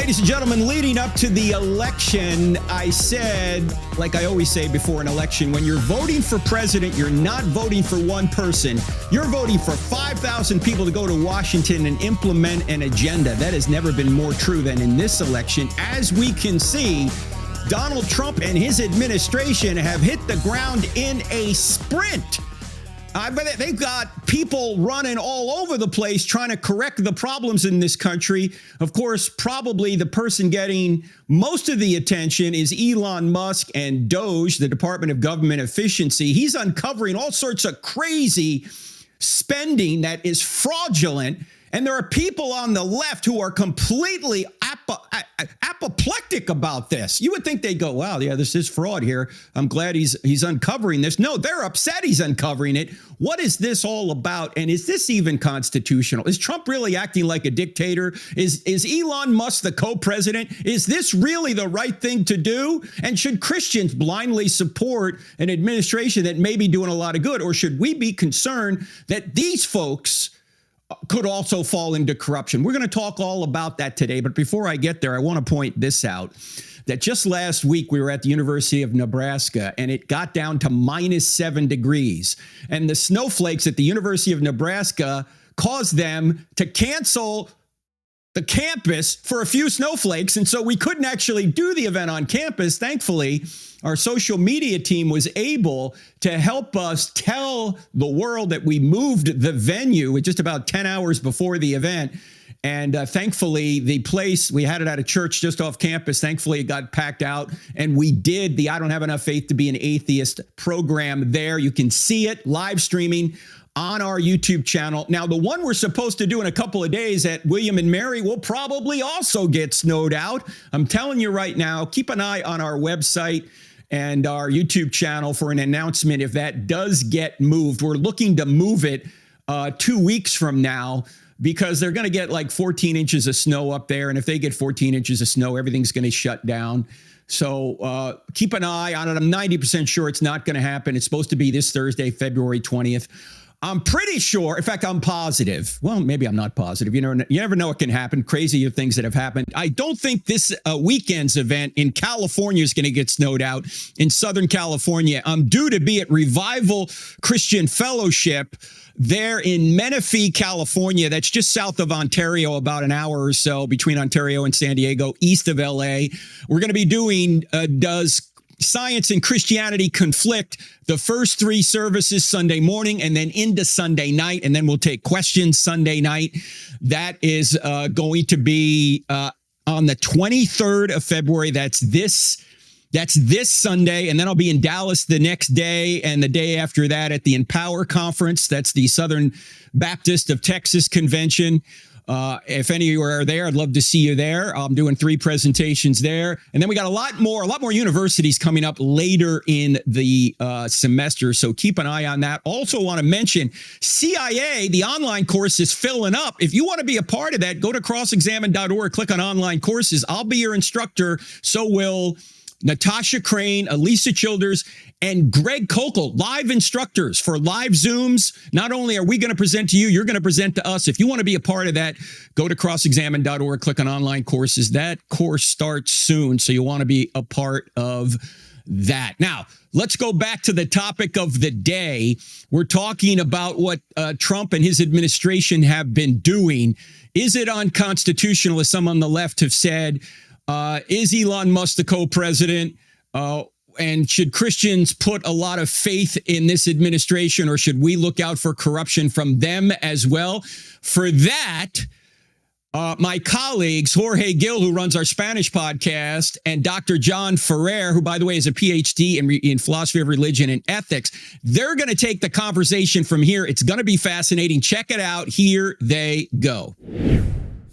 Ladies and gentlemen, leading up to the election, I said, like I always say before an election, when you're voting for president, you're not voting for one person. You're voting for 5,000 people to go to Washington and implement an agenda. That has never been more true than in this election. As we can see, Donald Trump and his administration have hit the ground in a sprint. They've got people running all over the place trying to correct the problems in this country. Of course, probably the person getting most of the attention is Elon Musk and DOGE, the Department of Government Efficiency. He's uncovering all sorts of crazy spending that is fraudulent. And there are people on the left who are completely apoplectic about this. You would think they'd go, wow, yeah, this is fraud here. I'm glad he's uncovering this. No, they're upset he's uncovering it. What is this all about? And is this even constitutional? Is Trump really acting like a dictator? Is Elon Musk the co-president? Is this really the right thing to do? And should Christians blindly support an administration that may be doing a lot of good? Or should we be concerned that these folks could also fall into corruption? We're going to talk all about that today. But before I get there, I want to point this out, that just last week we were at the University of Nebraska and it got down to -7 degrees. And the snowflakes at the University of Nebraska caused them to cancel the campus for a few snowflakes. And so we couldn't actually do the event on campus. Thankfully, our social media team was able to help us tell the world that we moved the venue just about 10 hours before the event. And thankfully, the place, we had it at a church just off campus. Thankfully, it got packed out. And we did the I Don't Have Enough Faith to Be an Atheist program there. You can see it live streaming on our YouTube channel. Now, the one we're supposed to do in a couple of days at William and Mary will probably also get snowed out. I'm telling you right now, keep an eye on our website and our YouTube channel for an announcement if that does get moved. We're looking to move it 2 weeks from now because they're going to get like 14 inches of snow up there. And if they get 14 inches of snow, everything's going to shut down. So keep an eye on it. I'm 90% sure it's not going to happen. It's supposed to be this Thursday, February 20th. I'm pretty sure, in fact, I'm positive. Well, maybe I'm not positive. You never know what can happen. Crazy things that have happened. I don't think this weekend's event in California is going to get snowed out. In Southern California, I'm due to be at Revival Christian Fellowship there in Menifee, California. That's just south of Ontario, about an hour or so between Ontario and San Diego, east of LA. We're going to be doing Does Science and Christianity Conflict? The first 3 services Sunday morning and then into Sunday night. And then we'll take questions Sunday night. That is going to be on the 23rd of February. That's this Sunday. And then I'll be in Dallas the next day and the day after that at the Empower Conference. That's the Southern Baptist of Texas Convention. If any of you are there, I'd love to see you there. I'm doing 3 presentations there. And then we got a lot more universities coming up later in the semester. So keep an eye on that. Also want to mention CIA, the online course is filling up. If you want to be a part of that, go to crossexamine.org, click on online courses. I'll be your instructor. So will Natasha Crane, Elisa Childers, and Greg Kokel, live instructors for live Zooms. Not only are we going to present to you, you're going to present to us. If you want to be a part of that, go to crossexamine.org, click on online courses. That course starts soon, so you want to be a part of that. Now, let's go back to the topic of the day. We're talking about what Trump and his administration have been doing. Is it unconstitutional, as some on the left have said? Is Elon Musk the co-president? And should Christians put a lot of faith in this administration, or should we look out for corruption from them as well? For that, my colleagues, Jorge Gil, who runs our Spanish podcast, and Dr. John Ferrer, who, by the way, is a PhD in philosophy of religion and ethics, they're going to take the conversation from here. It's going to be fascinating. Check it out. Here they go.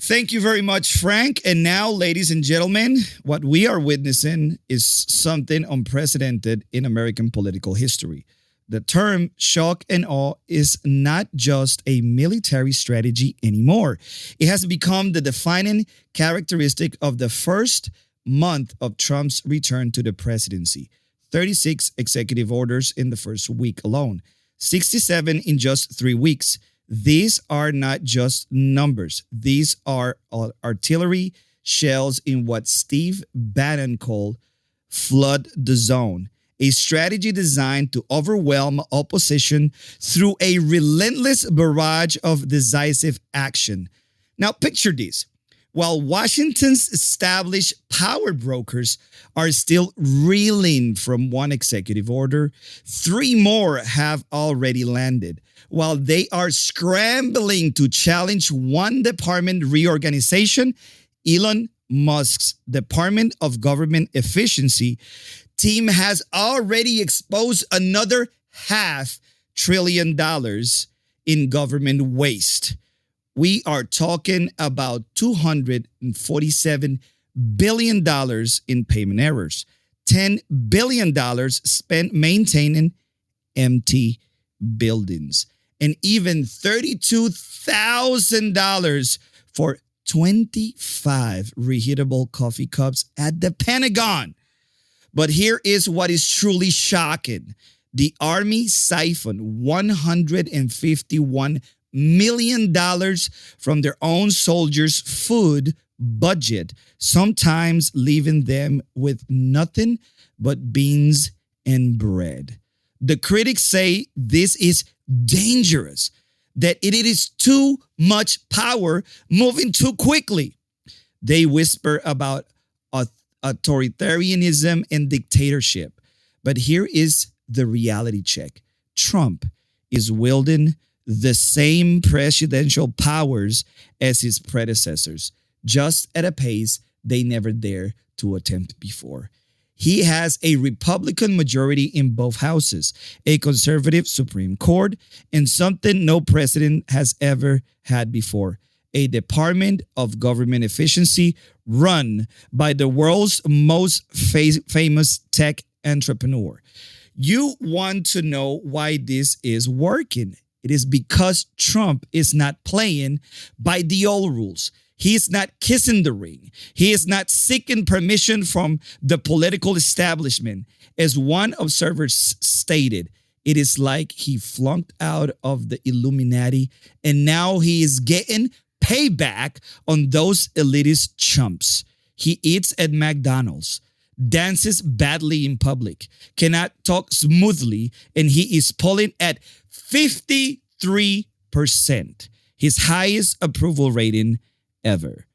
Thank you very much, Frank. And now, ladies and gentlemen, what we are witnessing is something unprecedented in American political history. The term shock and awe is not just a military strategy anymore. It has become the defining characteristic of the first month of Trump's return to the presidency. 36 executive orders in the first week alone, 67 in just 3 weeks. These are not just numbers. These are artillery shells in what Steve Bannon called flood the zone, a strategy designed to overwhelm opposition through a relentless barrage of decisive action. Now, picture this. While Washington's established power brokers are still reeling from one executive order, 3 more have already landed. While they are scrambling to challenge one department reorganization, Elon Musk's Department of Government Efficiency team has already exposed another $500 billion in government waste. We are talking about $247 billion in payment errors, $10 billion spent maintaining empty buildings, and even $32,000 for 25 reheatable coffee cups at the Pentagon. But here is what is truly shocking. The Army siphoned $151 million from their own soldiers' food budget, sometimes leaving them with nothing but beans and bread. The critics say this is dangerous, that it is too much power moving too quickly. They whisper about authoritarianism and dictatorship. But here is the reality check. Trump is wielding the same presidential powers as his predecessors, just at a pace they never dared to attempt before. He has a Republican majority in both houses, a conservative Supreme Court, and something no president has ever had before, a Department of Government Efficiency run by the world's most famous tech entrepreneur. You want to know why this is working. It is because Trump is not playing by the old rules. He is not kissing the ring. He is not seeking permission from the political establishment. As one observer stated, it is like he flunked out of the Illuminati and now he is getting payback on those elitist chumps. He eats at McDonald's, dances badly in public, cannot talk smoothly, and he is polling at 53%, his highest approval rating ever.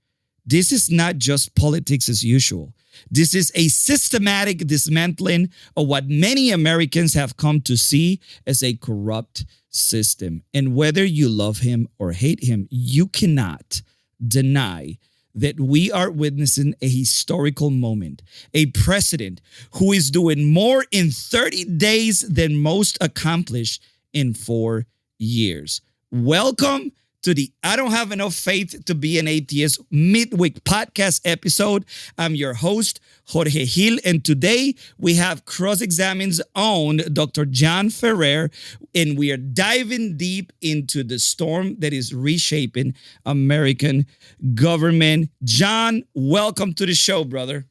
This is not just politics as usual. This is a systematic dismantling of what many Americans have come to see as a corrupt system. And whether you love him or hate him, you cannot deny that we are witnessing a historical moment, a president who is doing more in 30 days than most accomplished in 4 years. Welcome to the I Don't Have Enough Faith to Be an Atheist midweek podcast episode. I'm your host, Jorge Gil, and today we have Cross-Examined's own Dr. John Ferrer, and we are diving deep into the storm that is reshaping American government. John, welcome to the show, brother.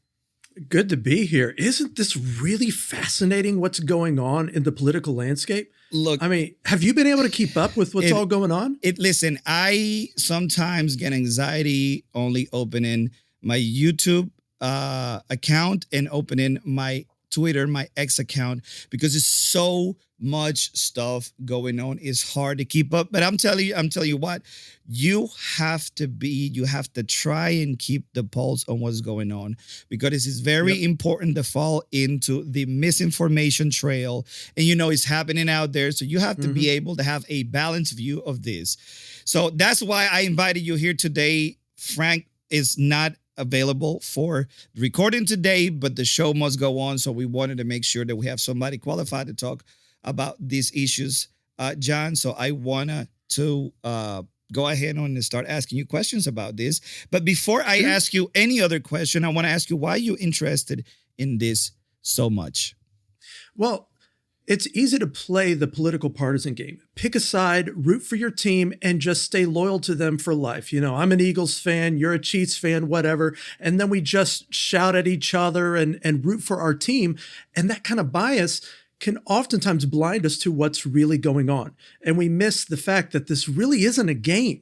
Good to be here. Isn't this really fascinating what's going on in the political landscape? Look, I mean, have you been able to keep up with what's all going on? Listen, I sometimes get anxiety only opening my YouTube account and opening my Twitter, my X account, because there's so much stuff going on. It's hard to keep up. But I'm telling you what, you have to try and keep the pulse on what's going on, because it is very important to fall into the misinformation trail. And it's happening out there. So you have to be able to have a balanced view of this. So that's why I invited you here today. Frank is not available for recording today, but the show must go on. So we wanted to make sure that we have somebody qualified to talk about these issues, John. So I want to go ahead and start asking you questions about this. But before I ask you any other question, I want to ask you why you're interested in this so much. Well, it's easy to play the political partisan game. Pick a side, root for your team, and just stay loyal to them for life. I'm an Eagles fan, you're a Chiefs fan, whatever. And then we just shout at each other and root for our team. And that kind of bias can oftentimes blind us to what's really going on. And we miss the fact that this really isn't a game.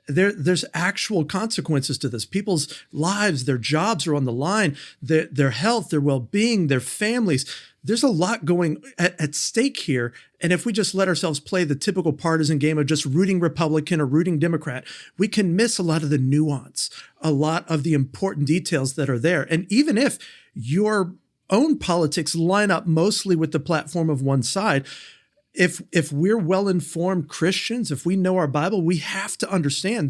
there's actual consequences to this. People's lives, their jobs are on the line, their health, their well-being, their families. There's a lot going at stake here. And if we just let ourselves play the typical partisan game of just rooting Republican or rooting Democrat, we can miss a lot of the nuance, a lot of the important details that are there. And even if your own politics line up mostly with the platform of one side, if we're well-informed Christians, if we know our Bible, we have to understand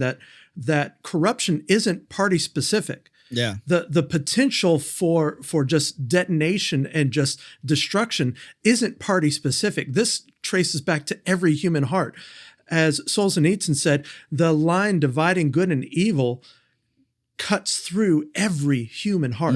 that corruption isn't party specific. Yeah. The potential for just detonation and just destruction isn't party specific. This traces back to every human heart. As Solzhenitsyn said, the line dividing good and evil cuts through every human heart.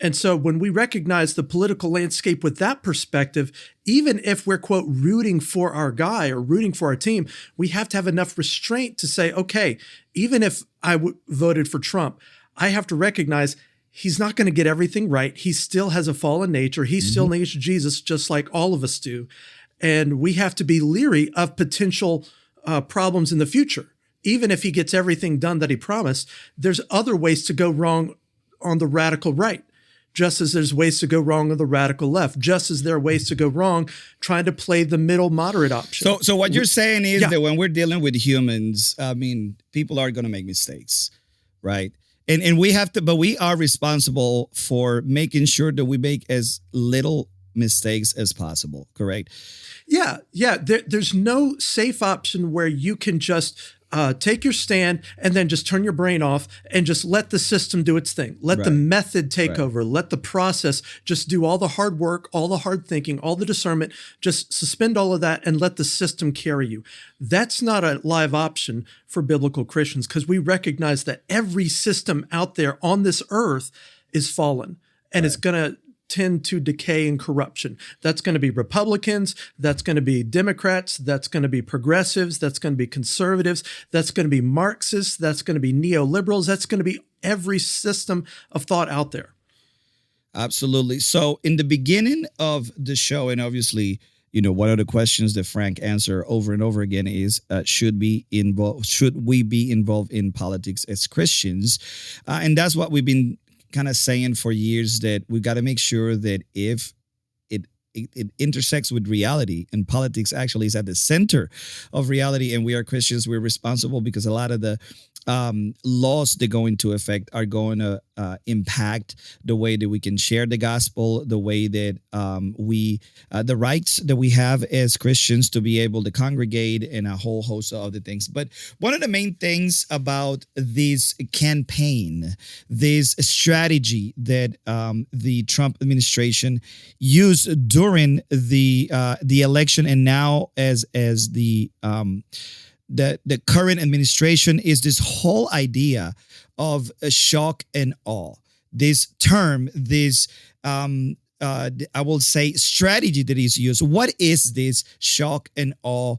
And so when we recognize the political landscape with that perspective, even if we're, quote, rooting for our guy or rooting for our team, we have to have enough restraint to say, okay, even if I voted for Trump, I have to recognize he's not going to get everything right. He still has a fallen nature. He still needs Jesus just like all of us do. And we have to be leery of potential problems in the future. Even if he gets everything done that he promised, there's other ways to go wrong on the radical right. Just as there's ways to go wrong on the radical left, just as there are ways to go wrong trying to play the middle moderate option. So what you're saying is that when we're dealing with humans, I mean, people are going to make mistakes, right? And we have to, but we are responsible for making sure that we make as little mistakes as possible, correct? Yeah. There's no safe option where you can just take your stand and then just turn your brain off and just let the system do its thing. Let the method take over. Let the process just do all the hard work, all the hard thinking, all the discernment. Just suspend all of that and let the system carry you. That's not a live option for biblical Christians because we recognize that every system out there on this earth is fallen and it's going to tend to decay and corruption. That's going to be Republicans. That's going to be Democrats. That's going to be progressives. That's going to be conservatives. That's going to be Marxists. That's going to be neoliberals. That's going to be every system of thought out there. Absolutely. So in the beginning of the show, and obviously, you know, one of the questions that Frank answered over and over again is, should we be involved in politics as Christians? And that's what we've been kind of saying for years, that we've got to make sure that if it intersects with reality, and politics actually is at the center of reality, and we are Christians, we're responsible because a lot of the laws that go into effect are going to impact the way that we can share the gospel, the way that the rights that we have as Christians to be able to congregate, and a whole host of other things. But one of the main things about this campaign, this strategy that the Trump administration used during the election, and now as the current administration, is this whole idea of a shock and awe. This term, this I will say strategy that is used. What is this shock and awe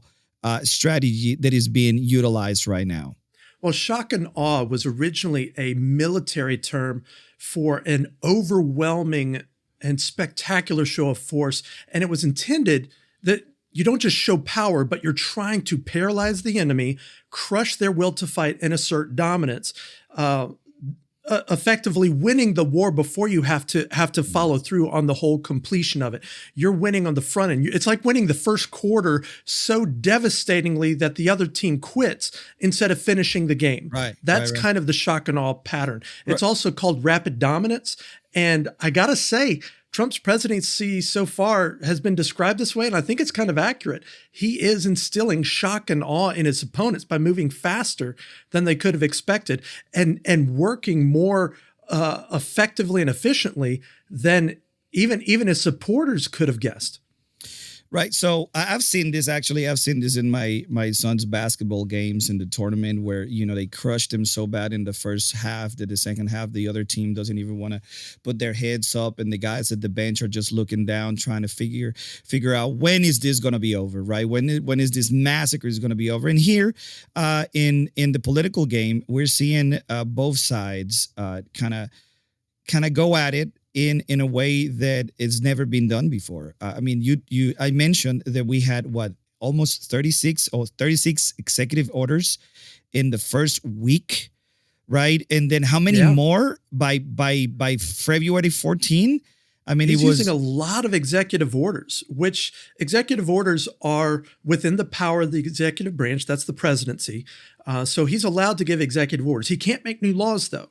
strategy that is being utilized right now? Well, shock and awe was originally a military term for an overwhelming and spectacular show of force, and it was intended that you don't just show power, but you're trying to paralyze the enemy, crush their will to fight, and assert dominance, effectively winning the war before you have to follow through on the whole completion of it. You're winning on the front end. It's like winning the first quarter so devastatingly that the other team quits instead of finishing the game. Right. That's kind of the shock and awe pattern. It's also called rapid dominance. And I got to say, Trump's presidency so far has been described this way, and I think it's kind of accurate. He is instilling shock and awe in his opponents by moving faster than they could have expected and working more effectively and efficiently than even his supporters could have guessed. Right. So I've seen this actually. I've seen this in my son's basketball games in the tournament where, you know, they crushed him so bad in the first half that the second half, the other team doesn't even want to put their heads up. And the guys at the bench are just looking down, trying to figure out when is this going to be over? Right. When is this massacre is going to be over? And here in the political game, we're seeing both sides kind of go at it in a way that it's never been done before. I mean, I mentioned that we had almost 36 executive orders in the first week, right? And then how many more by February 14? I mean, he's it was using a lot of executive orders, which executive orders are within the power of the executive branch. That's the presidency. So he's allowed to give executive orders. He can't make new laws, though.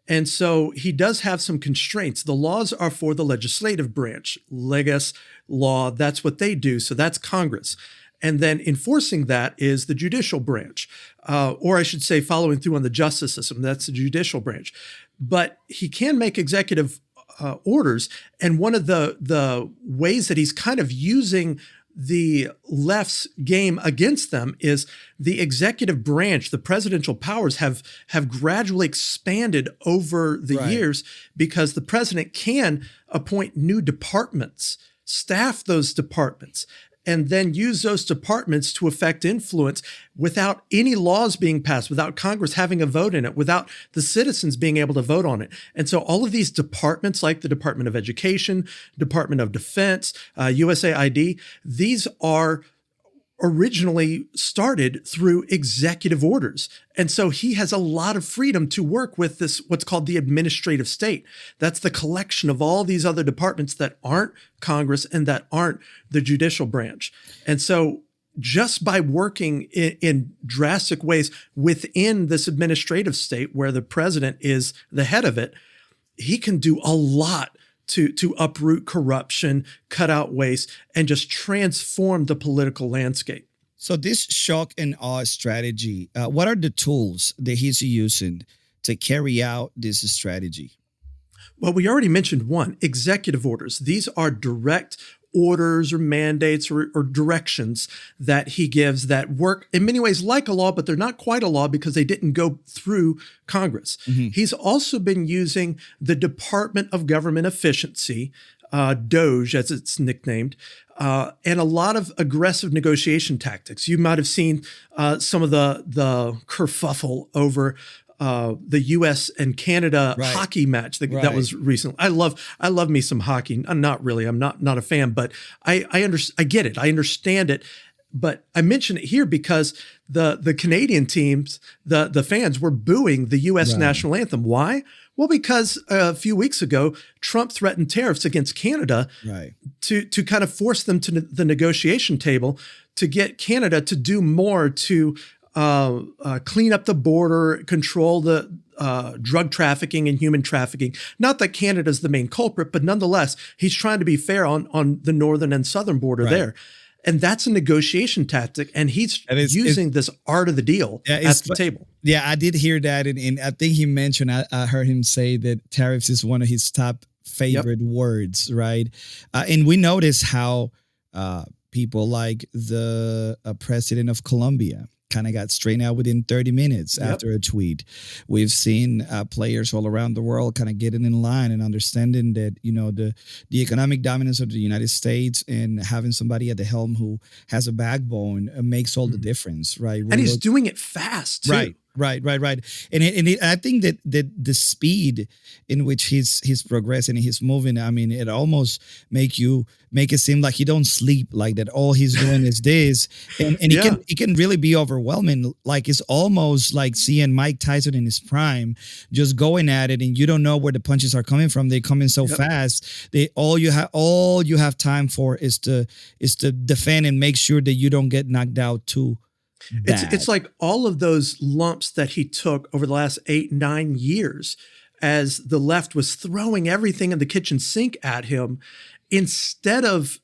And so he does have some constraints. The laws are for the legislative branch, legis, law. That's what they do. So that's Congress. And then enforcing that is the judicial branch, or I should say following through on the justice system. That's the judicial branch. But he can make executive orders. And one of the ways that he's kind of using the left's game against them is the executive branch, the presidential powers have gradually expanded over the years because the president can appoint new departments, staff those departments, and then use those departments to affect influence without any laws being passed, without Congress having a vote in it, without the citizens being able to vote on it. And so all of these departments, like the Department of Education, Department of Defense, USAID, these are originally started through executive orders. And so he has a lot of freedom to work with this, what's called the administrative state. That's the collection of all these other departments that aren't Congress and that aren't the judicial branch. And so just by working in drastic ways within this administrative state where the president is the head of it, he can do a lot to uproot corruption, cut out waste, and just transform the political landscape. So this shock and awe strategy, what are the tools that he's using to carry out this strategy? Well, we already mentioned one, executive orders. These are direct orders or mandates or directions that he gives that work in many ways like a law, but they're not quite a law because they didn't go through Congress. Mm-hmm. He's also been using the Department of Government Efficiency, DOGE as it's nicknamed, and a lot of aggressive negotiation tactics. You might have seen some of the kerfuffle over the U.S. and Canada hockey match that was recent. I love me some hockey. Not really. I'm not a fan, but I get it. I understand it. But I mention it here because the Canadian teams, the fans were booing the U.S. national anthem. Why? Well, because a few weeks ago, Trump threatened tariffs against Canada to kind of force them to the negotiation table to get Canada to do more to clean up the border, control the drug trafficking and human trafficking. Not that Canada's the main culprit, but nonetheless, he's trying to be fair on the northern and southern border there. And that's a negotiation tactic, and he's using this art of the deal at the table. Yeah, I did hear that, and I think he mentioned, I heard him say that tariffs is one of his top favorite words, right? And we notice how people like the president of Colombia kind of got straightened out within 30 minutes after a tweet. We've seen players all around the world kind of getting in line and understanding that, you know, the economic dominance of the United States and having somebody at the helm who has a backbone makes all the difference, right? And he's doing it fast, too. Right. And I think that the speed in which he's progressing and he's moving, I mean, it almost make it seem like he don't sleep, like that all he's doing is this. And it can really be overwhelming. Like it's almost like seeing Mike Tyson in his prime, just going at it, and you don't know where the punches are coming from. They come in so fast. All you have time for is to defend and make sure that you don't get knocked out too. It's like all of those lumps that he took over the last 8-9 years as the left was throwing everything in the kitchen sink at him. Instead of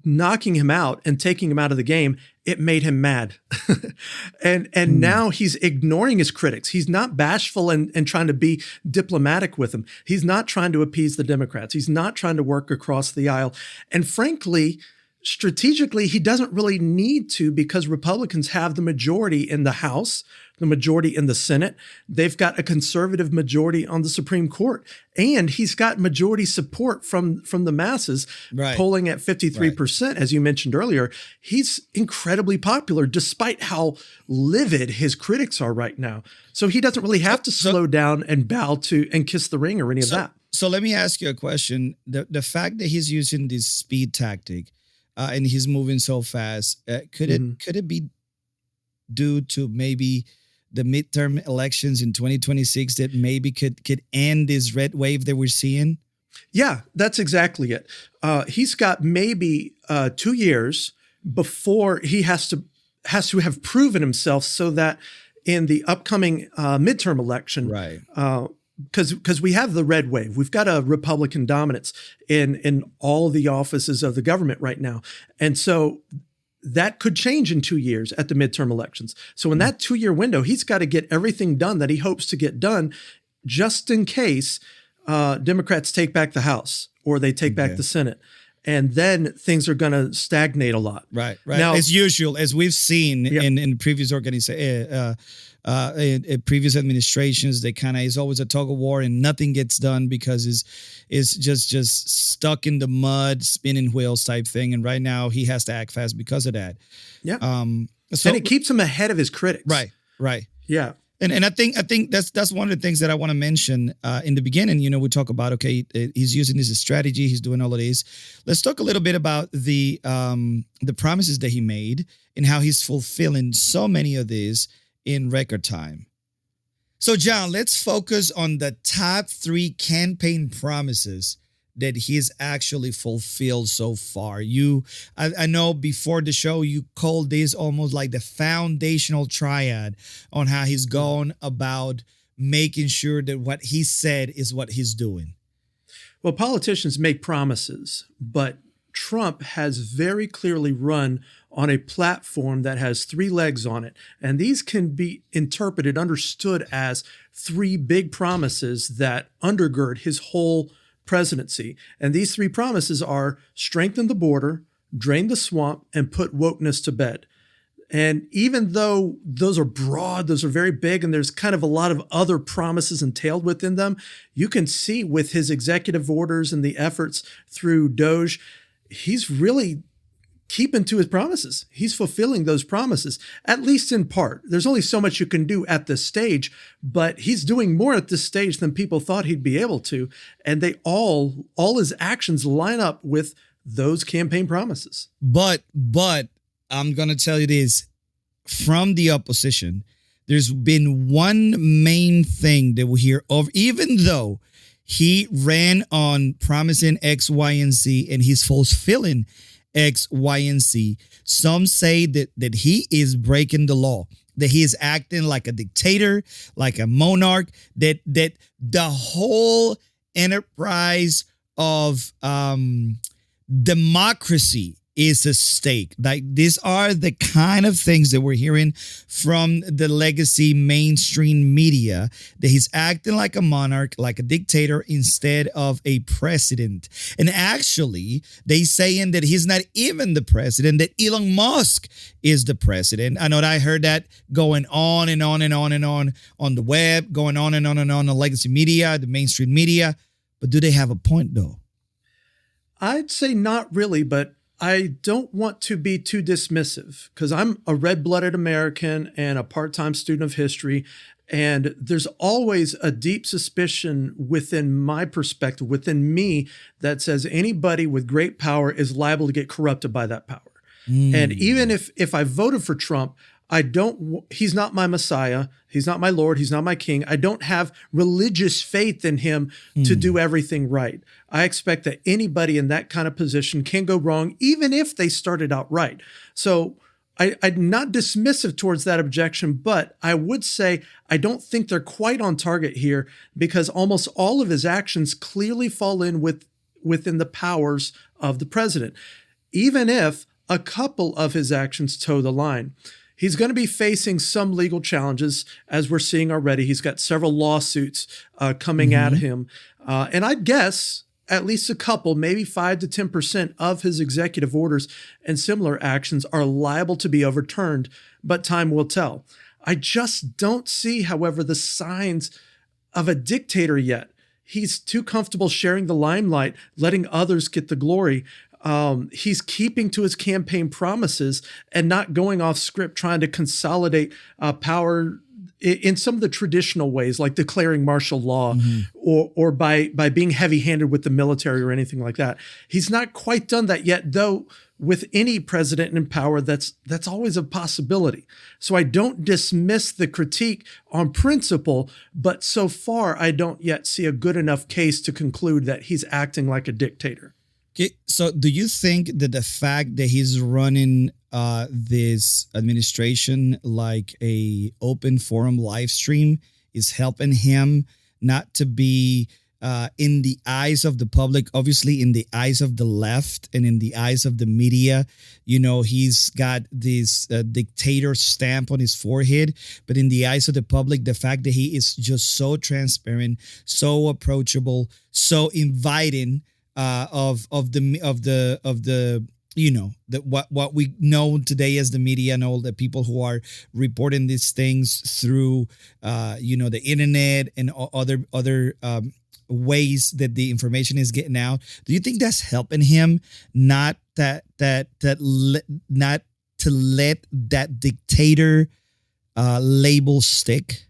knocking him out and taking him out of the game, it made him mad. and now he's ignoring his critics. He's not bashful and trying to be diplomatic with them. He's not trying to appease the Democrats. He's not trying to work across the aisle. And frankly, strategically, he doesn't really need to because Republicans have the majority in the House, the majority in the Senate. They've got a conservative majority on the Supreme Court. And he's got majority support from the masses, polling at 53%, as you mentioned earlier. He's incredibly popular despite how livid his critics are right now. So he doesn't really have to slow down and bow to and kiss the ring or any of that. So let me ask you a question. The fact that he's using this speed tactic, and he's moving so fast. Could it be due to maybe the midterm elections in 2026 that maybe could end this red wave that we're seeing? Yeah, that's exactly it. He's got maybe 2 years before he has to have proven himself, so that in the upcoming midterm election, right? Because we have the red wave, we've got a Republican dominance in all of the offices of the government right now, and so that could change in 2 years at the midterm elections. So in that 2-year window, he's got to get everything done that he hopes to get done, just in case Democrats take back the House or they take back the Senate. And then things are going to stagnate a lot. Right. Now, as usual, as we've seen in previous in previous administrations, they kind of is always a tug of war and nothing gets done because it's just stuck in the mud, spinning wheels type thing. And right now he has to act fast because of that. Yeah. And it keeps him ahead of his critics. Right. Yeah. And I think that's one of the things that I want to mention in the beginning. You know, we talk about, okay, he's using this as a strategy. He's doing all of this. Let's talk a little bit about the promises that he made and how he's fulfilling so many of these in record time. So, John, let's focus on the top 3 campaign promises that he's actually fulfilled so far. I know before the show, you called this almost like the foundational triad on how he's gone about making sure that what he said is what he's doing. Well, politicians make promises, but Trump has very clearly run on a platform that has 3 legs on it. And these can be understood as 3 big promises that undergird his whole presidency. And these 3 promises are strengthen the border, drain the swamp, and put wokeness to bed. And even though those are broad, those are very big, and there's kind of a lot of other promises entailed within them, you can see with his executive orders and the efforts through DOJ, he's really keeping to his promises. He's fulfilling those promises, at least in part. There's only so much you can do at this stage, but he's doing more at this stage than people thought he'd be able to. And they all his actions line up with those campaign promises. But I'm going to tell you this, from the opposition, there's been one main thing that we hear of, even though he ran on promising X, Y, and Z, and he's fulfilling X, Y, and Z. Some say that he is breaking the law, that he is acting like a dictator, like a monarch, that the whole enterprise of democracy is at stake. Like, these are the kind of things that we're hearing from the legacy mainstream media, that he's acting like a monarch, like a dictator, instead of a president. And actually, they saying that he's not even the president, that Elon Musk is the president. I know that I heard that going on and on and on and on the web, going on and on the legacy media, the mainstream media. But do they have a point, though? I'd say not really, but I don't want to be too dismissive, because I'm a red-blooded American and a part-time student of history, and there's always a deep suspicion within my perspective, within me, that says anybody with great power is liable to get corrupted by that power. And even if I voted for Trump, he's not my Messiah. He's not my Lord. He's not my King. I don't have religious faith in him to do everything right. I expect that anybody in that kind of position can go wrong, even if they started out right. So I'm not dismissive towards that objection, but I would say I don't think they're quite on target here, because almost all of his actions clearly fall in within the powers of the president, even if a couple of his actions toe the line. He's going to be facing some legal challenges, as we're seeing already. He's got several lawsuits coming at him. And I'd guess at least a couple, maybe 5 to 10% of his executive orders and similar actions are liable to be overturned, but time will tell. I just don't see, however, the signs of a dictator yet. He's too comfortable sharing the limelight, letting others get the glory. He's keeping to his campaign promises and not going off script, trying to consolidate power in some of the traditional ways, like declaring martial law or by being heavy-handed with the military or anything like that. He's not quite done that yet, though with any president in power, that's always a possibility. So I don't dismiss the critique on principle, but so far I don't yet see a good enough case to conclude that he's acting like a dictator. Okay, so do you think that the fact that he's running this administration like a open forum live stream is helping him not to be in the eyes of the public, obviously in the eyes of the left and in the eyes of the media? You know, he's got this dictator stamp on his forehead, but in the eyes of the public, the fact that he is just so transparent, so approachable, so inviting of the you know, that what we know today as the media and all the people who are reporting these things through you know, the internet and other ways that the information is getting out. Do you think that's helping him not to let that dictator label stick?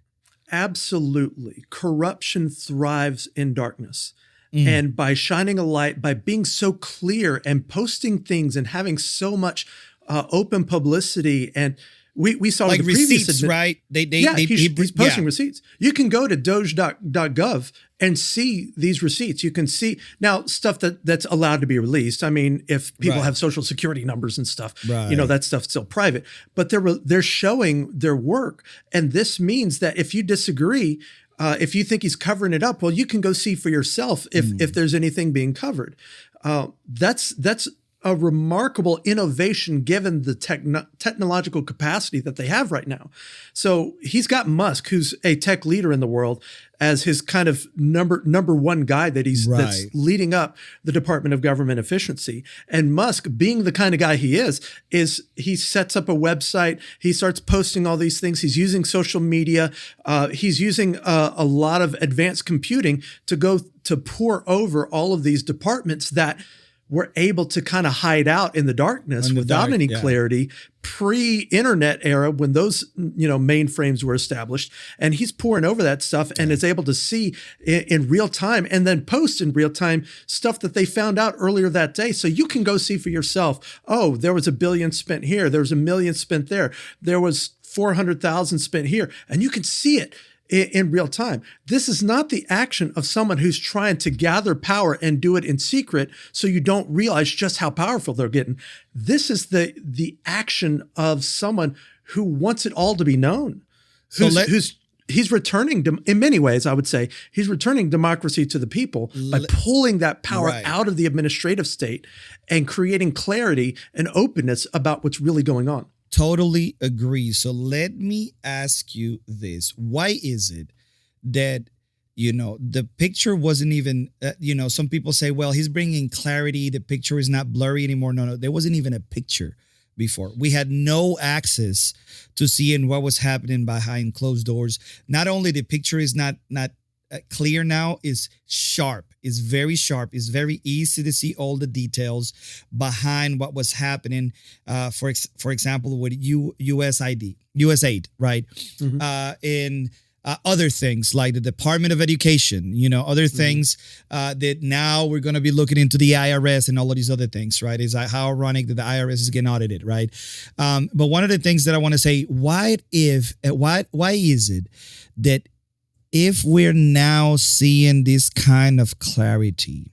Absolutely. Corruption thrives in darkness. And by shining a light, by being so clear and posting things and having so much open publicity, and we saw like the previous receipts, right? He's posting receipts. You can go to doge.gov and see these receipts. You can see now stuff that's allowed to be released. I mean, if people have social security numbers and stuff, you know, that stuff's still private. But they're showing their work, and this means that if you disagree, if you think he's covering it up, well, you can go see for yourself if there's anything being covered. That's a remarkable innovation given the technological capacity that they have right now. So he's got Musk, who's a tech leader in the world, as his kind of number one guy that's leading up the Department of Government Efficiency. And Musk, being the kind of guy he is he sets up a website. He starts posting all these things. He's using social media. He's using a lot of advanced computing to pour over all of these departments that were able to kind of hide out in the darkness without any clarity pre-internet era when those, you know, mainframes were established. And he's pouring over that stuff and is able to see in real time and then post in real time stuff that they found out earlier that day. So you can go see for yourself, oh, there was $1 billion spent here. There was $1 million spent there. There was 400,000 spent here. And you can see it in real time. This is not the action of someone who's trying to gather power and do it in secret so you don't realize just how powerful they're getting. This is the action of someone who wants it all to be known. He's returning, in many ways, I would say, he's returning democracy to the people by pulling that power out of the administrative state and creating clarity and openness about what's really going on. Totally agree. So let me ask you this. Why is it that, you know, the picture wasn't even, you know, some people say, well, he's bringing clarity. The picture is not blurry anymore. No, there wasn't even a picture before. We had no access to seeing what was happening behind closed doors. Not only the picture is not clear now, is sharp, is very sharp, is very easy to see all the details behind what was happening. For example, with USAID, right? In other things like the Department of Education, you know, other things that now we're going to be looking into the IRS and all of these other things, right? Is how ironic that the IRS is getting audited, right? But one of the things that I want to say, why is it that if we're now seeing this kind of clarity,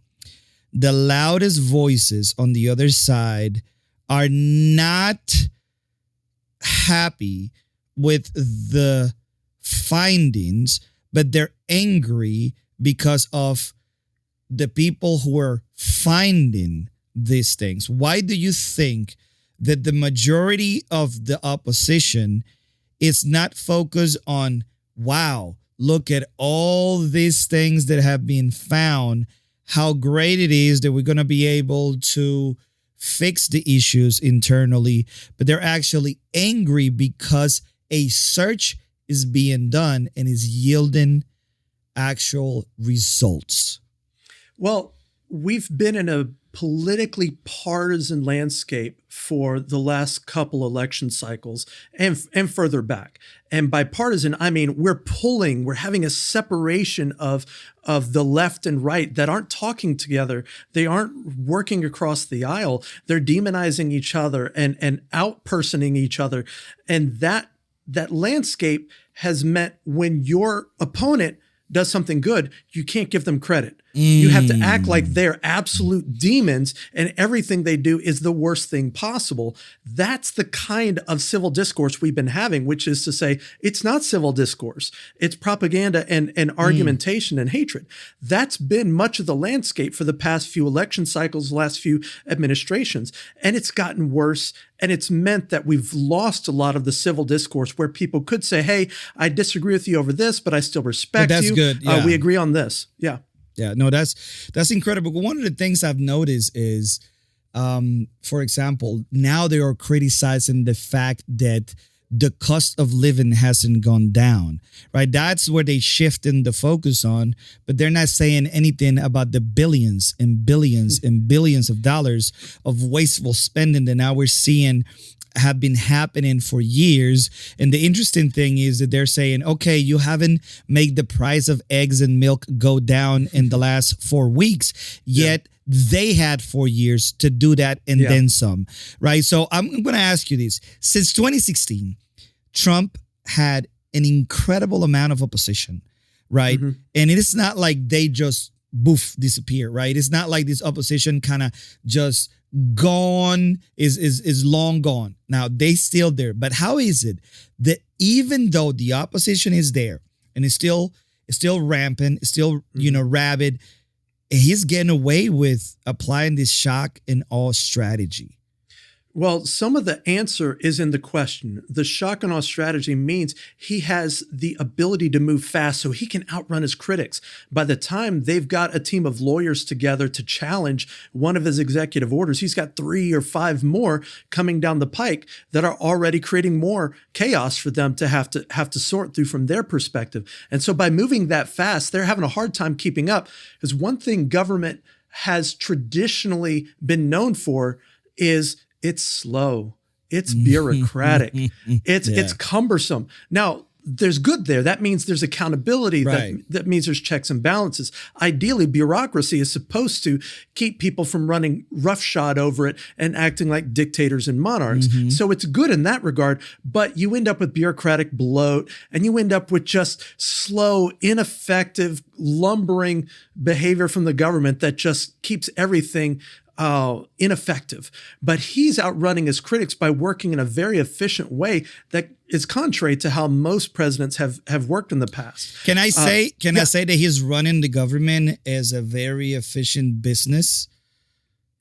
the loudest voices on the other side are not happy with the findings, but they're angry because of the people who are finding these things? Why do you think that the majority of the opposition is not focused on, wow, look at all these things that have been found, how great it is that we're going to be able to fix the issues internally, but they're actually angry because a search is being done and is yielding actual results? Well, we've been in a politically partisan landscape for the last couple election cycles and further back. And by partisan, I mean we're having a separation of the left and right that aren't talking together. They aren't working across the aisle. They're demonizing each other and out-personing each other. And that landscape has meant when your opponent does something good, you can't give them credit. You have to act like they're absolute demons and everything they do is the worst thing possible. That's the kind of civil discourse we've been having, which is to say it's not civil discourse. It's propaganda and argumentation and hatred. That's been much of the landscape for the past few election cycles, last few administrations. And it's gotten worse. And it's meant that we've lost a lot of the civil discourse where people could say, hey, I disagree with you over this, but I still respect you. That's good. Yeah. We agree on this. Yeah. Yeah, no, that's incredible. One of the things I've noticed is, for example, now they are criticizing the fact that the cost of living hasn't gone down, right? That's where they shifting the focus on, but they're not saying anything about the billions and billions and billions of dollars of wasteful spending that now we're seeing have been happening for years. And the interesting thing is that they're saying, okay, you haven't made the price of eggs and milk go down in the last 4 weeks, yet they had 4 years to do that and then some, right? So I'm going to ask you this. Since 2016, Trump had an incredible amount of opposition, right? And it is not like they just disappear, right? It's not like this opposition kind of just gone, is long gone. Now they still there, but how is it that even though the opposition is there and it's still rampant, it's still rabid, he's getting away with applying this shock and awe strategy? Well, some of the answer is in the question. The shock and awe strategy means he has the ability to move fast so he can outrun his critics. By the time they've got a team of lawyers together to challenge one of his executive orders, he's got 3 or 5 more coming down the pike that are already creating more chaos for them to have to sort through from their perspective. And so by moving that fast, they're having a hard time keeping up, because one thing government has traditionally been known for is it's slow, it's bureaucratic, it's cumbersome. Now, there's good there. That means there's accountability. Right. That means there's checks and balances. Ideally, bureaucracy is supposed to keep people from running roughshod over it and acting like dictators and monarchs. So it's good in that regard, but you end up with bureaucratic bloat and you end up with just slow, ineffective, lumbering behavior from the government that just keeps everything ineffective. But he's outrunning his critics by working in a very efficient way that is contrary to how most presidents have worked in the past. Can I say that he's running the government as a very efficient business?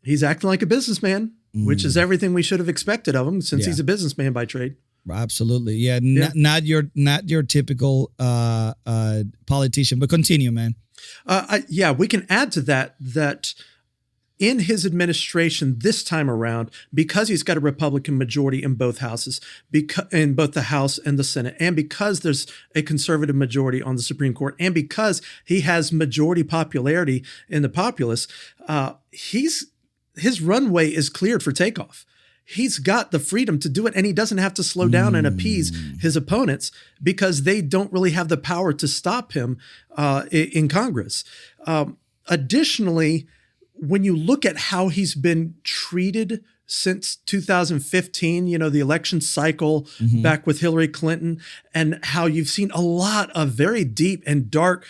He's acting like a businesman, which is everything we should have expected of him since he's a businessman by trade. Absolutely. Yeah. Not your typical politician, but continue, man. We can add to that in his administration this time around, because he's got a Republican majority in both houses, in both the House and the Senate, and because there's a conservative majority on the Supreme Court, and because he has majority popularity in the populace, his runway is cleared for takeoff. He's got the freedom to do it, and he doesn't have to slow down and appease his opponents because they don't really have the power to stop him in Congress. Additionally, when you look at how he's been treated since 2015, the election cycle back with Hillary Clinton, and how you've seen a lot of very deep and dark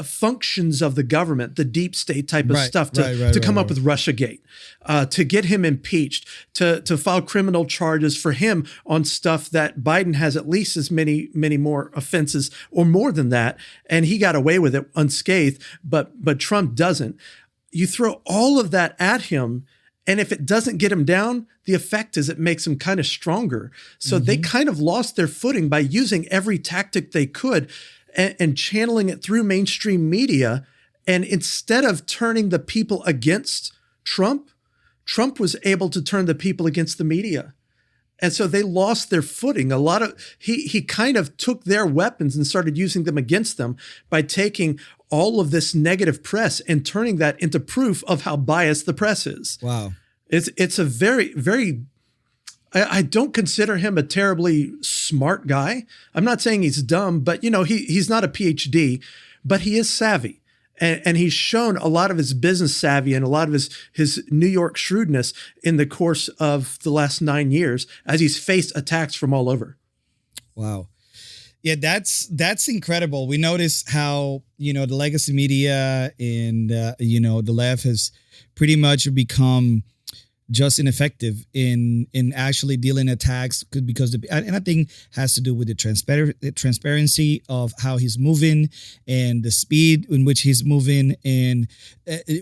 functions of the government, the deep state type of stuff to come up with Russiagate, to get him impeached, to file criminal charges for him on stuff that Biden has at least as many more offenses or more than that. And he got away with it unscathed, but Trump doesn't. You throw all of that at him, and if it doesn't get him down, the effect is it makes him kind of stronger. So they kind of lost their footing by using every tactic they could and channeling it through mainstream media. And instead of turning the people against Trump was able to turn the people against the media. And so they lost their footing. He kind of took their weapons and started using them against them by taking all of this negative press and turning that into proof of how biased the press is. Wow. It's a very, very, I don't consider him a terribly smart guy. I'm not saying he's dumb, but he's not a PhD, but he is savvy. And he's shown a lot of his business savvy and a lot of his New York shrewdness in the course of the last 9 years as he's faced attacks from all over. Wow. Yeah, that's incredible. We notice how, the legacy media and, the left has pretty much become just ineffective in actually dealing attacks because and I think has to do with the transparency of how he's moving and the speed in which he's moving. And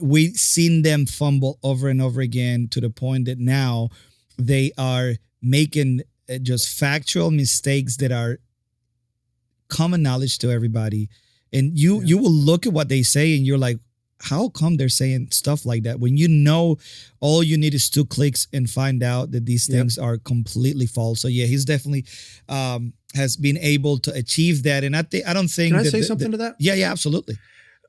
we've seen them fumble over and over again to the point that now they are making just factual mistakes that are common knowledge to everybody. And you will look at what they say and you're like, how come they're saying stuff like that when all you need is 2 clicks and find out that these things are completely false? So yeah, he's definitely has been able to achieve that. And I don't think. Can I say something to that? Yeah, absolutely.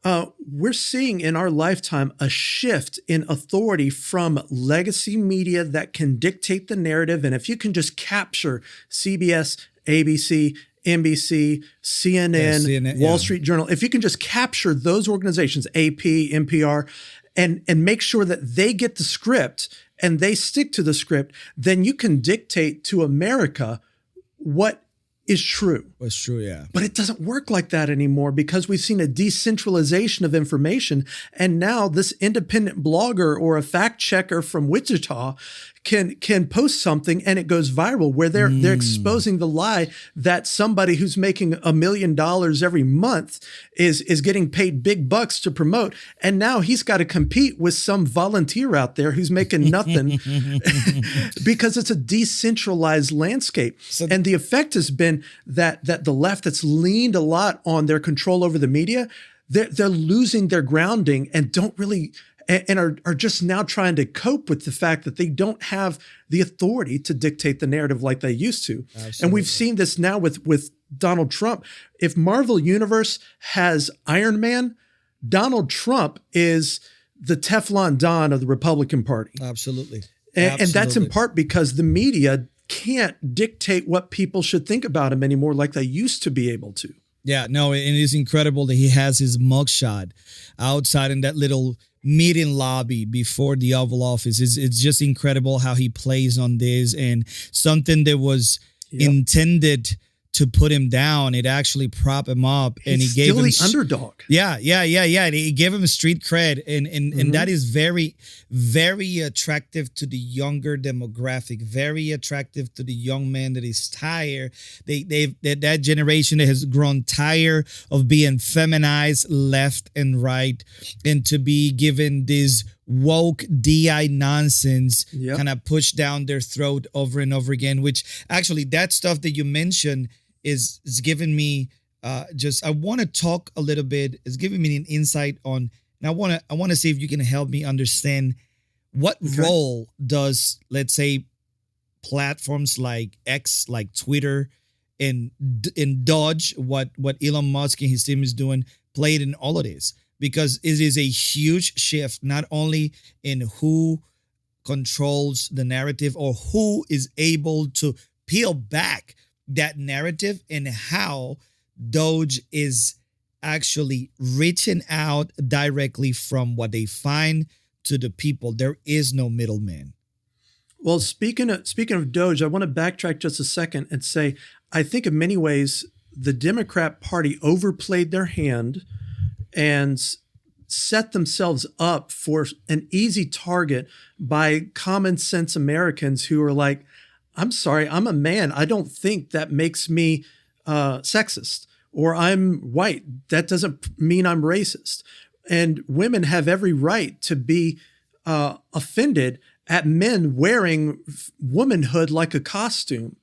We're seeing in our lifetime a shift in authority from legacy media that can dictate the narrative. And if you can just capture CBS, ABC, NBC, CNN, Wall Street Journal, if you can just capture those organizations, AP, NPR, and make sure that they get the script and they stick to the script, then you can dictate to America what is true. What's true, yeah. But it doesn't work like that anymore because we've seen a decentralization of information. And now this independent blogger or a fact checker from Wichita can post something and it goes viral where they're exposing the lie that somebody who's making $1 million every month is getting paid big bucks to promote. And now he's got to compete with some volunteer out there who's making nothing because it's a decentralized landscape. And the effect has been that the left that's leaned a lot on their control over the media, they're losing their grounding and don't really and are just now trying to cope with the fact that they don't have the authority to dictate the narrative like they used to. Absolutely. And we've seen this now with Donald Trump. If Marvel Universe has Iron Man, Donald Trump is the Teflon Don of the Republican Party. Absolutely. And that's in part because the media can't dictate what people should think about him anymore like they used to be able to. Yeah, no, and it is incredible that he has his mugshot outside in that little meeting lobby before the Oval Office. It's just incredible how he plays on this, and something that was intended to put him down, it actually propped him up, and he gave him the underdog. Yeah. And he gave him street cred, and that is very, very attractive to the younger demographic, very attractive to the young man that is tired. That generation that has grown tired of being feminized left and right, and to be given this woke DI nonsense kind of pushed down their throat over and over again, which actually that stuff that you mentioned is giving me I want to talk a little bit. It's giving me an insight on, and I want to see if you can help me understand what role does, let's say, platforms like X, like Twitter, and Dodge, what Elon Musk and his team is doing, played in all of this, because it is a huge shift, not only in who controls the narrative or who is able to peel back that narrative, and how Doge is actually reaching out directly from what they find to the people. There is no middleman. Well, speaking of Doge, I want to backtrack just a second and say, I think in many ways, the Democrat Party overplayed their hand and set themselves up for an easy target by common sense Americans who are like, I'm sorry, I'm a man. I don't think that makes me sexist, or I'm white. That doesn't mean I'm racist. And women have every right to be offended at men wearing womanhood like a costume.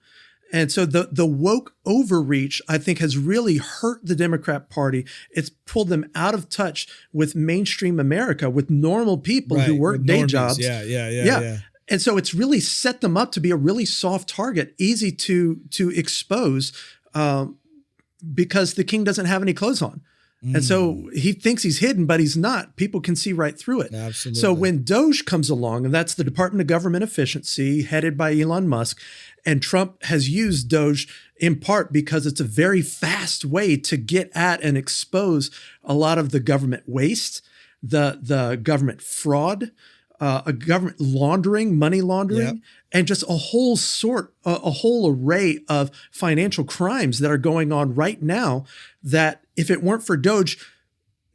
And so the woke overreach, I think, has really hurt the Democrat Party. It's pulled them out of touch with mainstream America, with normal people who work day jobs. Yeah. And so it's really set them up to be a really soft target, easy to expose, because the king doesn't have any clothes on. And so he thinks he's hidden, but he's not. People can see right through it. Absolutely. So when Doge comes along, and that's the Department of Government Efficiency headed by Elon Musk, and Trump has used Doge in part because it's a very fast way to get at and expose a lot of the government waste, the government fraud, a government laundering, money laundering, and just a whole array of financial crimes that are going on right now that if it weren't for Doge,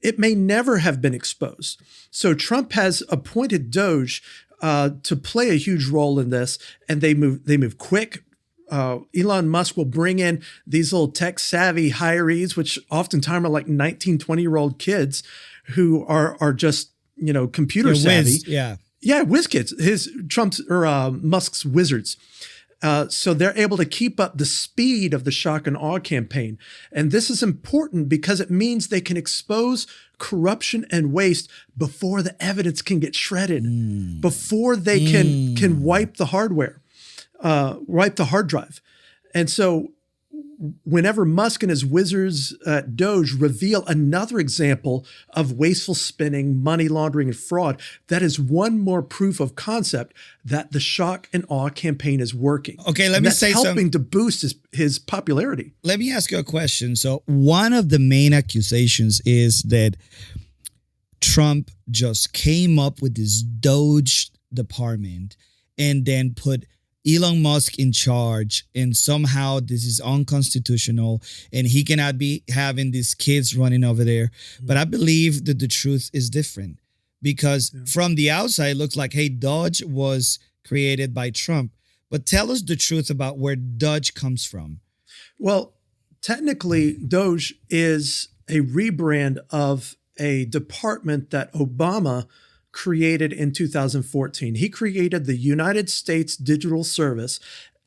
it may never have been exposed. So Trump has appointed Doge to play a huge role in this, and they move quick. Elon Musk will bring in these little tech savvy hirees, which oftentimes are like 19, 20-year-old kids who are just, computer savvy. Yeah, whiz kids, Musk's wizards. So they're able to keep up the speed of the shock and awe campaign. And this is important because it means they can expose corruption and waste before the evidence can get shredded, before they can wipe the hardware, wipe the hard drive. And so whenever Musk and his wizards at Doge reveal another example of wasteful spending, money laundering, and fraud, that is one more proof of concept that the shock and awe campaign is working. Okay, let me say something. Helping to boost his popularity. Let me ask you a question. So one of the main accusations is that Trump just came up with this Doge department and then put Elon Musk in charge, and somehow this is unconstitutional and he cannot be having these kids running over there. But I believe that the truth is different because from the outside, it looks like, hey, Doge was created by Trump. But tell us the truth about where Doge comes from. Well, technically, Doge is a rebrand of a department that Obama created in 2014. He created the United States Digital Service,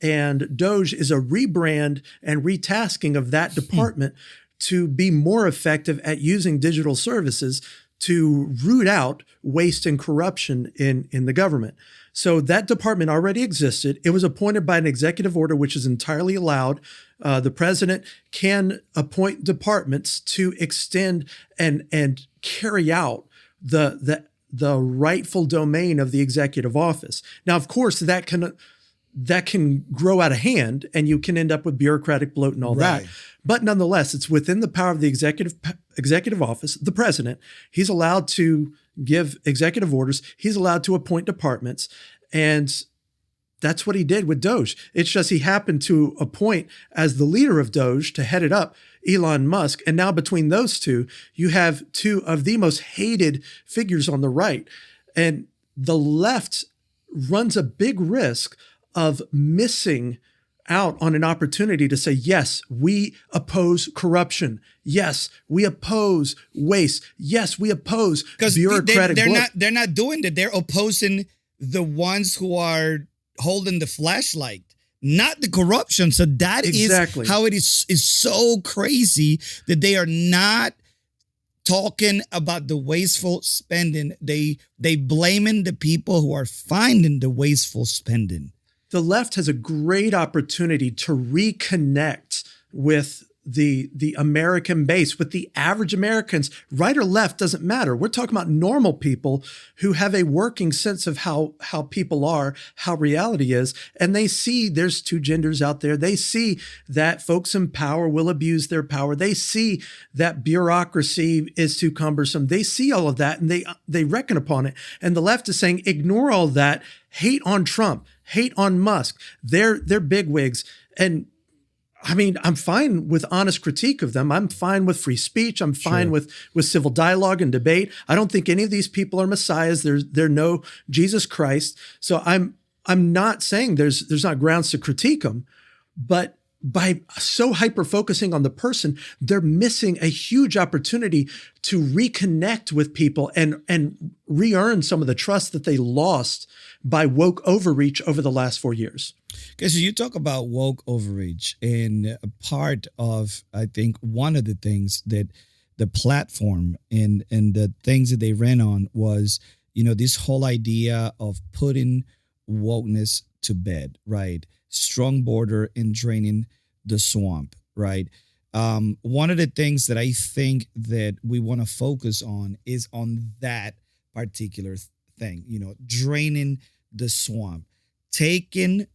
and Doge is a rebrand and retasking of that department to be more effective at using digital services to root out waste and corruption in the government. So that department already existed. It was appointed by an executive order, which is entirely allowed. The president can appoint departments to extend and carry out the rightful domain of the executive office. Now, of course, that can grow out of hand and you can end up with bureaucratic bloat and all that. But nonetheless, it's within the power of the executive office, the president. He's allowed to give executive orders. He's allowed to appoint departments. And that's what he did with Doge. It's just he happened to appoint as the leader of Doge to head it up Elon Musk. And now between those two, you have two of the most hated figures on the right. And the left runs a big risk of missing out on an opportunity to say, yes, we oppose corruption. Yes, we oppose waste. Yes, we oppose bureaucratic bloat. They're not doing that. They're opposing the ones who are holding the flashlight, not the corruption. So that is how it is so crazy that they are not talking about the wasteful spending. They blaming the people who are finding the wasteful spending. The left has a great opportunity to reconnect with the American base, with the average Americans. Right or left doesn't matter. We're talking about normal people who have a working sense of how people are, how reality is. And they see there's two genders out there. They see that folks in power will abuse their power. They see that bureaucracy is too cumbersome. They see all of that and they reckon upon it. And the left is saying, ignore all that, hate on Trump, hate on Musk. They're bigwigs. And I mean, I'm fine with honest critique of them. I'm fine with free speech. I'm fine with civil dialogue and debate. I don't think any of these people are messiahs. They're no Jesus Christ. So I'm not saying there's not grounds to critique them, but by so hyper focusing on the person, they're missing a huge opportunity to reconnect with people and re-earn some of the trust that they lost by woke overreach over the last 4 years. Okay, so you talk about woke overreach, and a part of, I think, one of the things that the platform and the things that they ran on was, this whole idea of putting wokeness to bed, right? Strong border and draining the swamp, right? One of the things that I think that we want to focus on is on that particular thing, draining the swamp, talking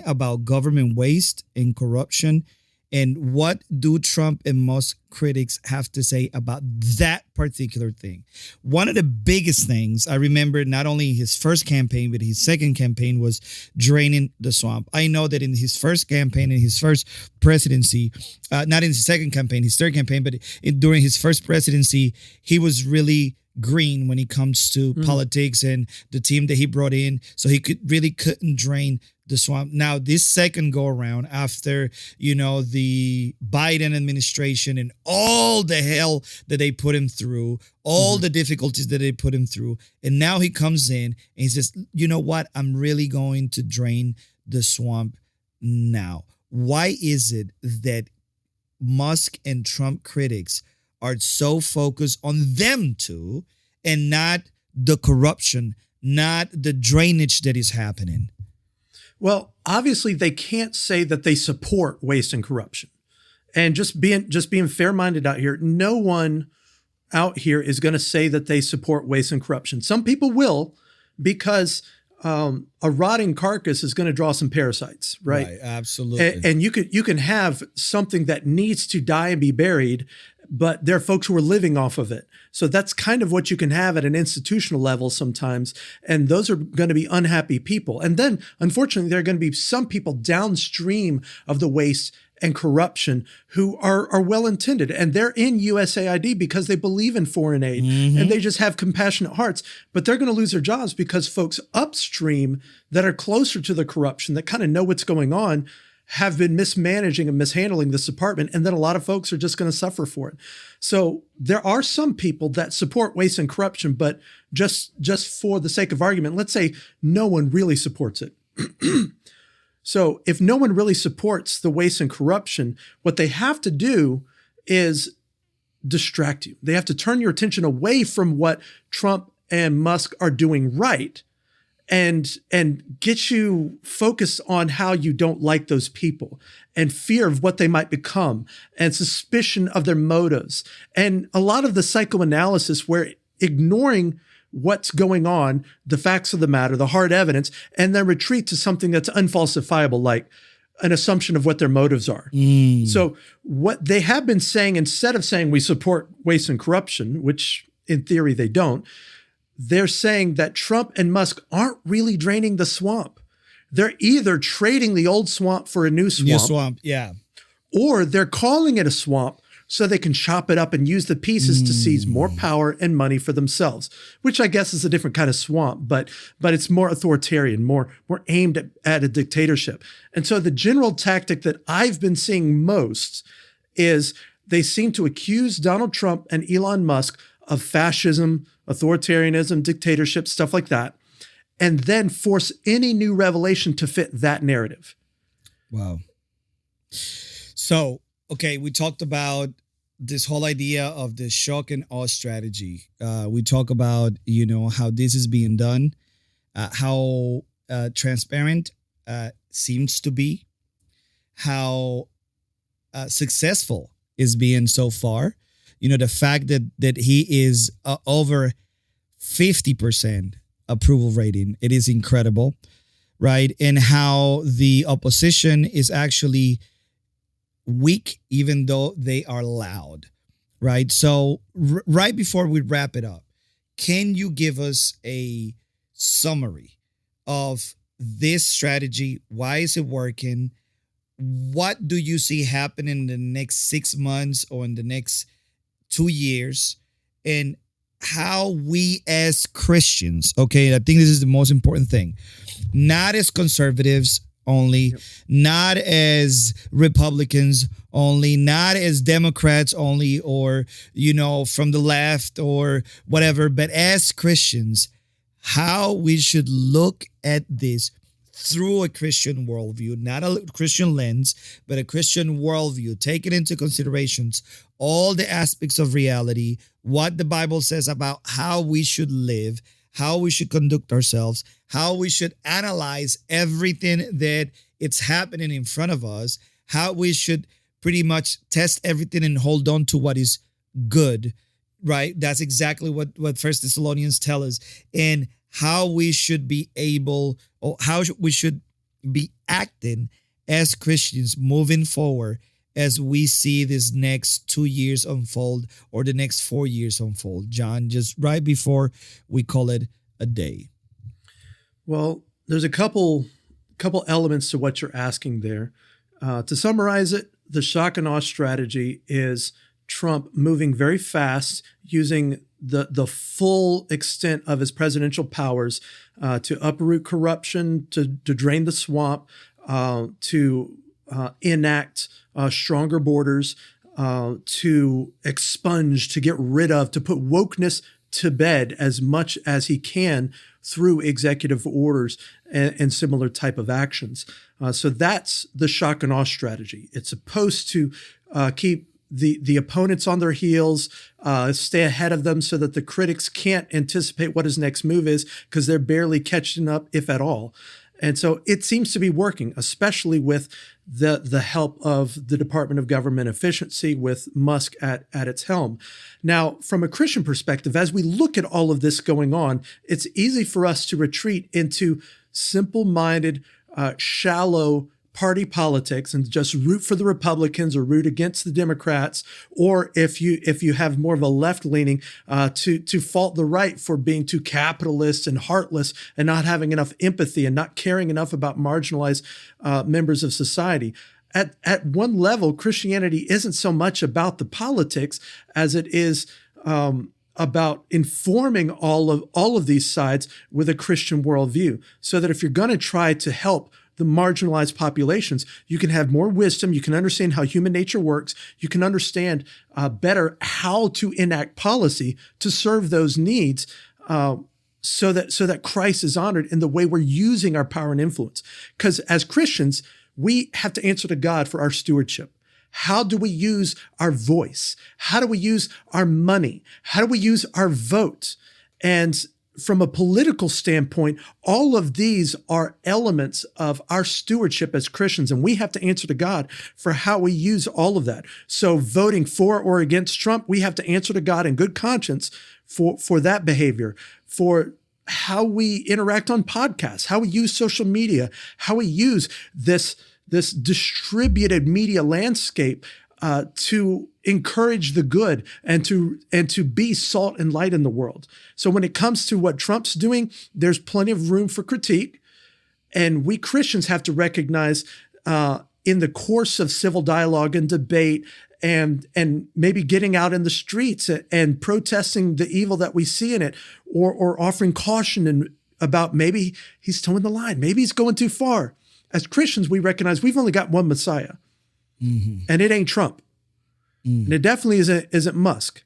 about government waste and corruption. And what do Trump and Musk critics have to say about that particular thing? One of the biggest things I remember, not only his first campaign, but his second campaign, was draining the swamp. I know that in his first campaign, in his first presidency, not in his second campaign, his third campaign, but during his first presidency, he was really green when it comes to politics and the team that he brought in. So he couldn't drain the swamp. Now, this second go around, after, the Biden administration and all the hell that they put him through, all the difficulties that they put him through, and now he comes in and he says, you know what? I'm really going to drain the swamp now. Why is it that Musk and Trump critics are so focused on them two and not the corruption, not the drainage that is happening? Well, obviously they can't say that they support waste and corruption. And just being fair-minded out here, no one out here is going to say that they support waste and corruption. Some people will, because a rotting carcass is going to draw some parasites, right? Right, absolutely. And you can have something that needs to die and be buried, but there are folks who are living off of it. So that's kind of what you can have at an institutional level sometimes. And those are going to be unhappy people. And then, unfortunately, there are going to be some people downstream of the waste and corruption who are well-intended. And they're in USAID because they believe in foreign aid and they just have compassionate hearts. But they're going to lose their jobs because folks upstream that are closer to the corruption, that kind of know what's going on, have been mismanaging and mishandling this department, and then a lot of folks are just going to suffer for it. So there are some people that support waste and corruption, but just for the sake of argument, let's say no one really supports it. So if no one really supports the waste and corruption, what they have to do is distract you. They have to turn your attention away from what Trump and Musk are doing right, and get you focused on how you don't like those people, and fear of what they might become, and suspicion of their motives, and a lot of the psychoanalysis where ignoring what's going on, the facts of the matter, the hard evidence, and then retreat to something that's unfalsifiable, like an assumption of what their motives are. So what they have been saying, instead of saying we support waste and corruption, which in theory they don't, they're saying that Trump and Musk aren't really draining the swamp. They're either trading the old swamp for a new swamp. Yeah. Or they're calling it a swamp so they can chop it up and use the pieces to seize more power and money for themselves, which I guess is a different kind of swamp, but it's more authoritarian, more aimed at a dictatorship. And so the general tactic that I've been seeing most is they seem to accuse Donald Trump and Elon Musk of fascism, authoritarianism, dictatorship, stuff like that, and then force any new revelation to fit that narrative. Wow. So, okay, we talked about this whole idea of the shock and awe strategy. We talk about, how this is being done, how transparent seems to be, how successful is being so far. The fact that he is over 50% approval rating, it is incredible, right? And how the opposition is actually weak, even though they are loud, right? So right before we wrap it up, can you give us a summary of this strategy? Why is it working? What do you see happening in the next 6 months or in the next 2 years, and how we as Christians, okay, I think this is the most important thing, not as conservatives only, not as Republicans only, not as Democrats only, or, from the left or whatever, but as Christians, how we should look at this through a Christian worldview, not a Christian lens, but a Christian worldview, taking into considerations all the aspects of reality, what the Bible says about how we should live, how we should conduct ourselves, how we should analyze everything that it's happening in front of us, how we should pretty much test everything and hold on to what is good, right? That's exactly what First Thessalonians tell us. And how we should be able, or how we should be acting as Christians moving forward as we see this next 2 years unfold or the next 4 years unfold. John, just right before we call it a day. Well, there's a couple elements to what you're asking there. To summarize it, the shock and awe strategy is Trump moving very fast, using the full extent of his presidential powers to uproot corruption, to drain the swamp, to enact stronger borders, to expunge, to get rid of, to put wokeness to bed as much as he can through executive orders and similar type of actions. So that's the shock and awe strategy. It's supposed to keep the opponents on their heels, stay ahead of them so that the critics can't anticipate what his next move is because they're barely catching up, if at all. And so it seems to be working, especially with the help of the Department of Government Efficiency with Musk at its helm. Now, from a Christian perspective, as we look at all of this going on, it's easy for us to retreat into simple-minded, shallow party politics and just root for the Republicans or root against the Democrats, or if you have more of a left leaning, to fault the right for being too capitalist and heartless and not having enough empathy and not caring enough about marginalized members of society. At one level, Christianity isn't so much about the politics as it is about informing all of these sides with a Christian worldview, so that if you're going to try to help the marginalized populations, you can have more wisdom, you can understand how human nature works, you can understand better how to enact policy to serve those needs, so that Christ is honored in the way we're using our power and influence. Because as Christians, we have to answer to God for our stewardship. How do we use our voice? How do we use our money? How do we use our vote? And from a political standpoint, all of these are elements of our stewardship as Christians, and we have to answer to God for how we use all of that. So voting for or against Trump, we have to answer to God in good conscience for that behavior, for how we interact on podcasts, how we use social media, how we use this distributed media landscape to encourage the good and to be salt and light in the world. So when it comes to what Trump's doing, there's plenty of room for critique. And we Christians have to recognize in the course of civil dialogue and debate and maybe getting out in the streets and protesting the evil that we see in it, or offering caution about maybe he's towing the line, maybe he's going too far. As Christians, we recognize we've only got one Messiah. Mm-hmm. And it ain't Trump. And it definitely isn't Musk.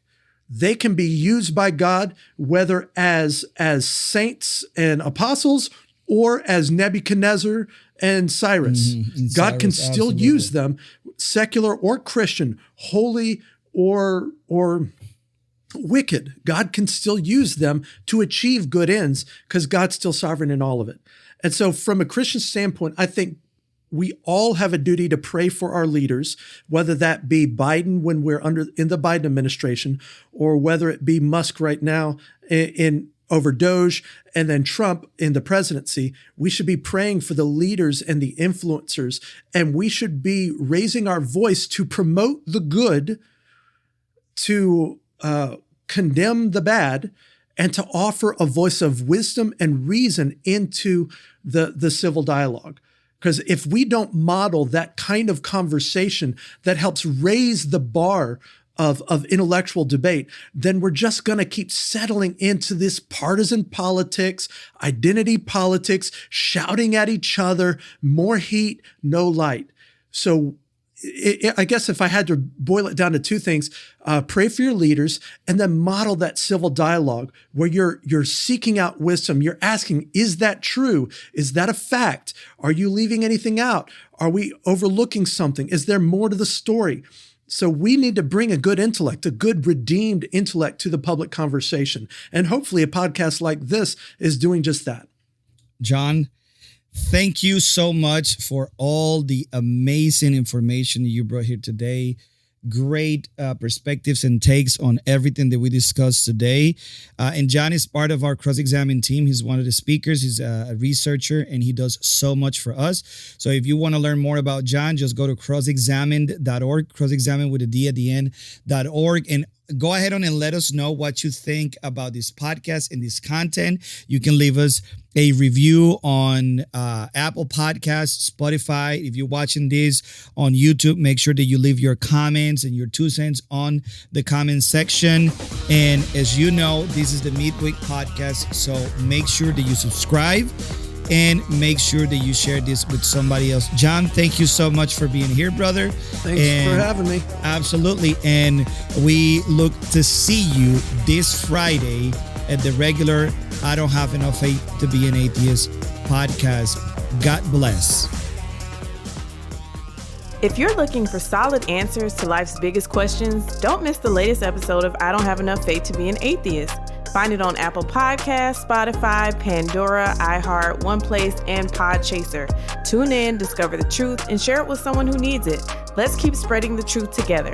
They can be used by God, whether as saints and apostles or as Nebuchadnezzar and Cyrus. And God can still absolutely use them, secular or Christian, holy or wicked. God can still use them to achieve good ends because God's still sovereign in all of it. And so from a Christian standpoint, I think we all have a duty to pray for our leaders, whether that be Biden when we're in the Biden administration, or whether it be Musk right now in over Doge, and then Trump in the presidency. We should be praying for the leaders and the influencers, and we should be raising our voice to promote the good, to condemn the bad, and to offer a voice of wisdom and reason into the civil dialogue. Because if we don't model that kind of conversation that helps raise the bar of intellectual debate, then we're just going to keep settling into this partisan politics, identity politics, shouting at each other, more heat, no light. So I guess if I had to boil it down to two things, pray for your leaders and then model that civil dialogue where you're seeking out wisdom. You're asking, is that true? Is that a fact? Are you leaving anything out? Are we overlooking something? Is there more to the story? So we need to bring a good intellect, a good redeemed intellect to the public conversation. And hopefully a podcast like this is doing just that. John, thank you so much for all the amazing information you brought here today. Great perspectives and takes on everything that we discussed today. And John is part of our Cross-Examine team. He's one of the speakers. He's a researcher, and he does so much for us. So if you want to learn more about John, just go to crossexamined.org, cross-examine with a D at the end.org, and go ahead on and let us know what you think about this podcast and this content. You can leave us a review on Apple Podcasts, Spotify. If you're watching this on YouTube, make sure that you leave your comments and your 2 cents on the comment section. And as you know, this is the Midweek Podcast, so make sure that you subscribe and make sure that you share this with somebody else. John, thank you so much for being here, brother. Thanks for having me. Absolutely. And we look to see you this Friday at the regular I Don't Have Enough Faith to Be an Atheist podcast. God bless. If you're looking for solid answers to life's biggest questions, don't miss the latest episode of I Don't Have Enough Faith to Be an Atheist. Find it on Apple Podcasts, Spotify, Pandora, iHeart, OnePlace, and Podchaser. Tune in, discover the truth, and share it with someone who needs it. Let's keep spreading the truth together.